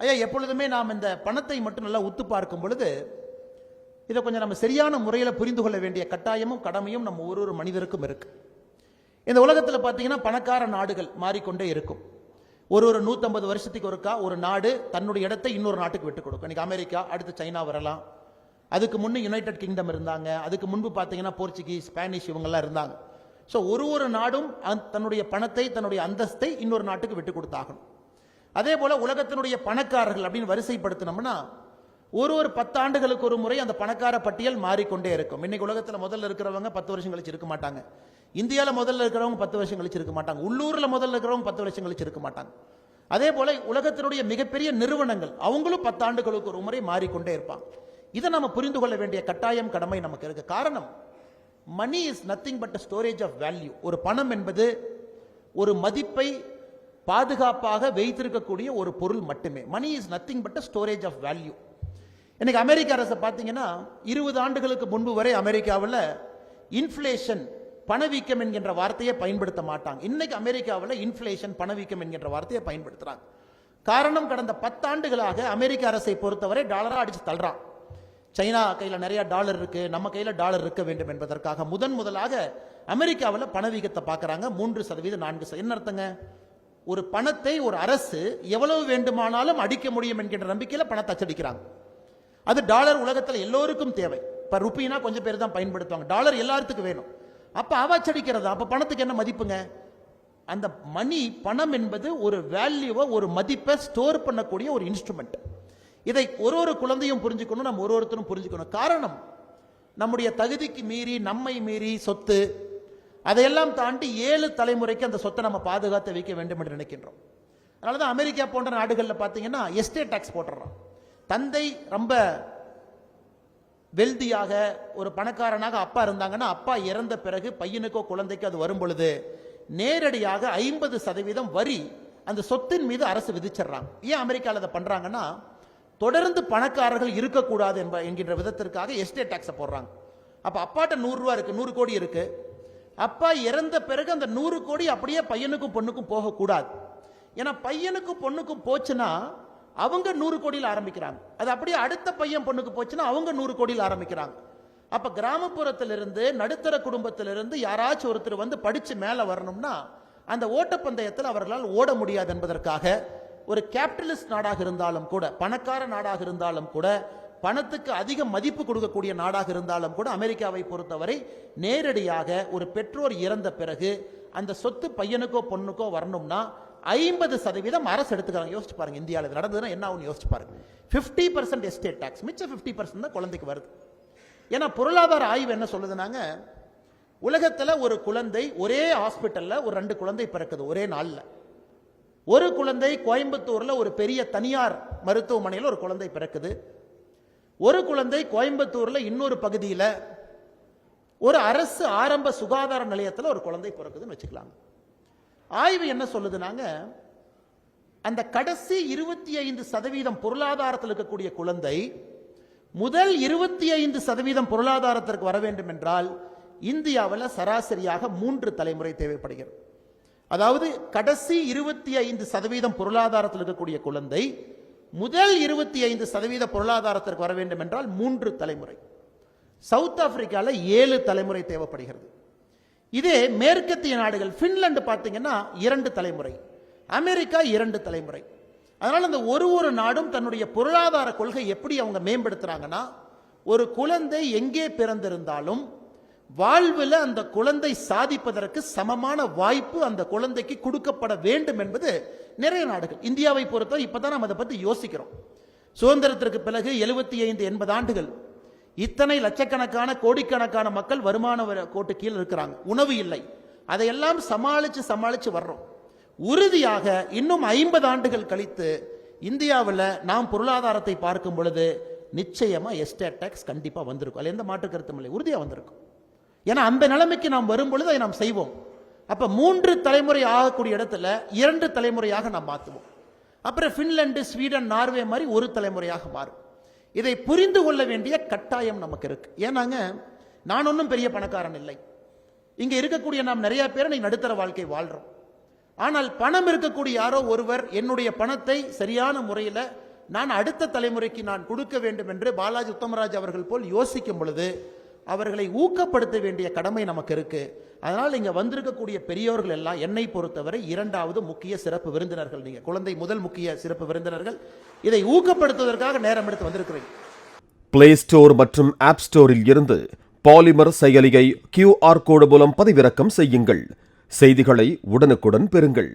ஐயா, எப்பொழுதுமே நாம் இந்த பணத்தை மட்டும் நல்லா உத்து பார்க்கும் பொழுது இதை கொஞ்சம் நம்ம சரியான முறையில் புரிந்து கொள்ள வேண்டிய கட்டாயமும் கடமையும் நம்ம ஒரு மனிதருக்கும் இருக்கு. இந்த உலகத்தில் பார்த்தீங்கன்னா பணக்கார நாடுகள் மாறிக்கொண்டே இருக்கும். ஒரு 150 வருஷத்துக்கு ஒருக்கா ஒரு நாடு தன்னுடைய இடத்தை இன்னொரு நாட்டுக்கு விட்டு கொடுக்கும். இன்னைக்கு அமெரிக்கா, அடுத்து சைனா வரலாம். அதுக்கு முன்னே யுனைடெட் கிங்டம் இருந்தாங்க. அதுக்கு முன்பு பார்த்தீங்கன்னா போர்ச்சுகீஸ், ஸ்பானிஷ் இவங்கெல்லாம் இருந்தாங்க. ஸோ ஒரு நாடும் தன்னுடைய பணத்தை, தன்னுடைய அந்தஸ்தை இன்னொரு நாட்டுக்கு விட்டு கொடுத்தாகணும். அதே போல உலகத்தினுடைய பணக்காரர்கள் அப்படின்னு வரிசைப்படுத்தினோம்னா ஒரு 10 ஆண்டுகளுக்கு ஒரு முறை அந்த பணக்கார பட்டியல் மாறிக்கொண்டே இருக்கும். இன்னைக்கு உலகத்தில் முதல்ல இருக்கிறவங்க 10 வருஷம் கழிச்சு இருக்க மாட்டாங்க. இந்தியாவில் முதல்ல இருக்கிறவங்க 10 வருஷம் கழிச்சு இருக்க மாட்டாங்க. உள்ளூரில் முதல்ல இருக்கிறவங்க 10 வருஷம் கழிச்சு இருக்க மாட்டாங்க. அதே போல உலகத்தினுடைய மிகப்பெரிய நிறுவனங்கள் அவங்களும் 10 ஆண்டுகளுக்கு ஒரு முறை மாறிக்கொண்டே இருப்பாங்க. இதை நம்ம புரிந்து கொள்ள வேண்டிய கட்டாயம், கடமை நமக்கு இருக்கு. காரணம், money is nothing but storage of value. ஒரு பணம் என்பது ஒரு மதிப்பை பாதுகாப்பாக வைத்திருக்கக்கூடிய ஒரு பொருள் மட்டுமே. Money is nothing but storage of value. இன்னைக்கு அமெரிக்க அரசு பார்த்தீங்கன்னா 20 ஆண்டுகளுக்கு முன்பு வரை அமெரிக்காவில் இன்ஃப்ளேஷன், பணவீக்கம் என்கின்ற வார்த்தையை பயன்படுத்த மாட்டாங்க. இன்னைக்கு அமெரிக்காவில் இன்ஃப்ளேஷன், பணவீக்கம் என்கின்ற வார்த்தையை பயன்படுத்துறாங்க. காரணம், கடந்த 10 ஆண்டுகளாக அமெரிக்க அரசை பொறுத்தவரை டாலரா அடிச்சு தள்ளுறான். சைனா கையில் நிறைய டாலர் இருக்கு, நம்ம கையில் டாலர் இருக்க வேண்டும் என்பதற்காக முதலாக அமெரிக்காவில் பணவீக்கத்தை பார்க்கறாங்க. 3%, 4%. என்ன அர்த்தங்க? ஒரு பணத்தை ஒரு அரசு எவ்வளவு வேண்டுமானாலும் அடிக்க முடியும் என்கின்ற நம்பிக்கையில் பணத்தை அச்சடிக்கிறாங்க. அது டாலர் உலகத்தில் எல்லோருக்கும் தேவை. இப்ப ருப்பினா கொஞ்சம் பேர் தான் பயன்படுத்துவாங்க. டாலர் எல்லாத்துக்கும் வேணும். அப்ப அச்சடிக்கிறது, அப்ப பணத்துக்கு என்ன மதிப்புங்க? அந்த மணி, பணம் என்பது ஒரு வேல்யூவை, ஒரு மதிப்பை ஸ்டோர் பண்ணக்கூடிய ஒரு இன்ஸ்ட்ருமெண்ட். இதை ஒரு குழந்தையும் புரிஞ்சுக்கணும், நம்ம ஒருத்தரும் புரிஞ்சுக்கணும். காரணம், நம்முடைய தகுதிக்கு மீறி, நம்மை மீறி சொத்து, அதையெல்லாம் தாண்டி 7 தலைமுறைக்கு அந்த சொத்தை நம்ம பாதுகாத்து வைக்க வேண்டும் என்று நினைக்கின்றோம். அதனாலதான் அமெரிக்கா போன்ற நாடுகளில் பார்த்தீங்கன்னா எஸ்டேட் டாக்ஸ் போட்டுறான். தந்தை ரொம்ப வெல்தியாக, ஒரு பணக்காரனாக அப்பா இருந்தாங்கன்னா, அப்பா இறந்த பிறகு பையனுக்கோ குழந்தைக்கோ அது வரும் பொழுது நேரடியாக 50% வரி அந்த சொத்தின் மீது அரசு விதிச்சிடறாங்க. ஏன் அமெரிக்காவில் அதை பண்றாங்கன்னா, தொடர்ந்து பணக்காரர்கள் இருக்கக்கூடாது என்கின்ற விதத்திற்காக எஸ்டேட் டாக்ஸை போடுறாங்க. அப்ப அப்பாட்ட 100 ரூபா இருக்கு, 100 கோடி இருக்கு. அப்பா இறந்த பிறகு அந்த 100 கோடி அப்படியே பையனுக்கும் பொண்ணுக்கும் போகக்கூடாது. ஏன்னா பையனுக்கும் பொண்ணுக்கும் போச்சுன்னா அவங்க 100 கோடியில் ஆரம்பிக்கிறாங்க. அது அப்படியே அடுத்த பையன் பொண்ணுக்கு போச்சுன்னா அவங்க 100 கோடியில் ஆரம்பிக்கிறாங்க. அப்ப கிராமப்புறத்திலிருந்து, நடுத்தர குடும்பத்திலிருந்து யாராச்சும் ஒருத்தர் வந்து படிச்சு மேல வரணும்னா அந்த ஓட்டப்பந்தயத்தில் அவர்களால் ஓட முடியாது என்பதற்காக ஒரு கேபிட்டலிஸ்ட் நாடாக இருந்தாலும் கூட, பணக்கார நாடாக இருந்தாலும் கூட, பணத்துக்கு அதிக மதிப்பு கொடுக்கக்கூடிய நாடாக இருந்தாலும் கூட, அமெரிக்காவை பொறுத்தவரை நேரடியாக ஒரு பெற்றோர் இறந்த பிறகு அந்த சொத்து பையனுக்கோ பொண்ணுக்கோ வரணும்னா 50% அரசு எடுத்துக்கிறாங்க. யோசிச்சு பாருங்க, இந்தியாவில் இது நடந்ததுன்னா என்ன ஆகும் யோசிச்சு பாருங்க. 50% எஸ்டேட் டாக்ஸ், மிச்சம் 50% தான் குழந்தைக்கு வருது. ஏன்னா பொருளாதார ஆய்வு என்ன சொல்லுதுனாங்க, உலகத்தில் ஒரு குழந்தை ஒரே ஹாஸ்பிட்டல்ல ஒரு 2 குழந்தை பிறக்குது ஒரே நாள்ல. ஒரு குழந்தை கோயம்புத்தூர்ல ஒரு பெரிய தனியார் மருத்துவமனையில் ஒரு குழந்தை பிறக்குது. ஒரு குழந்தை கோயம்புத்தூர்ல இன்னொரு பகுதியில் ஒரு அரசு ஆரம்ப சுகாதார நிலையத்தில் ஒரு குழந்தை பிறக்குதுன்னு வச்சுக்கலாம். ஆய்வு என்ன சொல்லுதுனாங்க, அந்த கடைசி 25% பொருளாதாரத்தில் இருக்கக்கூடிய குழந்தை முதல் 25% பொருளாதாரத்திற்கு வர வேண்டும் என்றால் இந்தியாவில் சராசரியாக 3 தலைமுறை தேவைப்படுகிறது. அதாவது கடைசி 25% பொருளாதாரத்தில் இருக்கக்கூடிய குழந்தை முதல் 25% பொருளாதாரத்திற்கு வர வேண்டும் என்றால் 3 தலைமுறை. சவுத் ஆப்பிரிக்காவில் 7 தலைமுறை தேவைப்படுகிறது. இதே மேற்கத்திய நாடுகள், பின்லாந்து பார்த்தீங்கன்னா 2 தலைமுறை, அமெரிக்கா 2 தலைமுறை. அதனால அந்த ஒரு நாடும் தன்னுடைய பொருளாதார கொள்கை எப்படி அவங்க மேம்படுத்துறாங்கன்னா, ஒரு குழந்தை எங்கே பிறந்திருந்தாலும் வாழ்வில் அந்த குழந்தை சாதிப்பதற்கு சமமான வாய்ப்பு அந்த குழந்தைக்கு கொடுக்கப்பட வேண்டும் என்பது நிறைய நாடுகள். இந்தியாவை பொறுத்தவரை இப்பதான் நம்ம அதை பத்தி யோசிக்கிறோம். சுதந்திரத்திற்கு பிறகு 75-80 ஆண்டுகள் இத்தனை லட்சக்கணக்கான கோடிக்கணக்கான மக்கள் வருமான கோட்டு கீழ் இருக்கிறாங்க, உணவு இல்லை. அதையெல்லாம் சமாளிச்சு வர்றோம். உறுதியாக இன்னும் 50 ஆண்டுகள் கழித்து இந்தியாவில் நாம் பொருளாதாரத்தை பார்க்கும் பொழுது நிச்சயமா எஸ்டேட் டாக்ஸ் கண்டிப்பா வந்திருக்கும். அது எந்த மாற்று கருத்தும் இல்லை, உறுதியா வந்திருக்கும். ஏன்னா அந்த நிலைமைக்கு நாம் வரும் பொழுது அதை நாம் செய்வோம். அப்ப 3 தலைமுறை ஆகக்கூடிய இடத்துல 2 தலைமுறையாக நாம் மாற்றுவோம். அப்புறம் பின்லாந்து, ஸ்வீடன், நார்வே மாதிரி 1 தலைமுறையாக மாறும். இதை புரிந்து கொள்ள வேண்டிய கட்டாயம் நமக்கு இருக்கு. ஏன்னாங்க, நான் ஒன்றும் பெரிய பணக்காரன் இல்லை. இங்க இருக்கக்கூடிய நாம் நிறைய பேர் நடுத்தர வாழ்க்கை வாழ்றோம். ஆனால் பணம் இருக்கக்கூடிய யாரோ ஒருவர் என்னுடைய பணத்தை சரியான முறையில் நான் அடுத்த தலைமுறைக்கு நான் கொடுக்க வேண்டும் என்று பாலாஜி உத்தமராஜ் அவர்கள் போல் யோசிக்கும் பொழுது அவர்களை ஊக்கப்படுத்த வேண்டிய கடமை நமக்கு இருக்கு. அதனால் இங்க வந்திருக்கக்கூடிய பெரியோர்கள் எல்லாம் என்னை பொறுத்தவரை இரண்டாவது முக்கிய சிறப்பு விருந்தினர்கள். நீங்க குழந்தை முதல் முக்கிய சிறப்பு விருந்தினர்கள். இதை ஊக்கப்படுத்துவதற்காக நேரம் எடுத்து வந்திருக்கிறீங்க. பிளே ஸ்டோர் மற்றும் ஆப் ஸ்டோரில் இருந்து பாலிமர் செயலியை QR கோடு மூலம் பதிவிறக்கம் செய்யுங்கள். செய்திகளை உடனுக்குடன் பெறுங்கள்.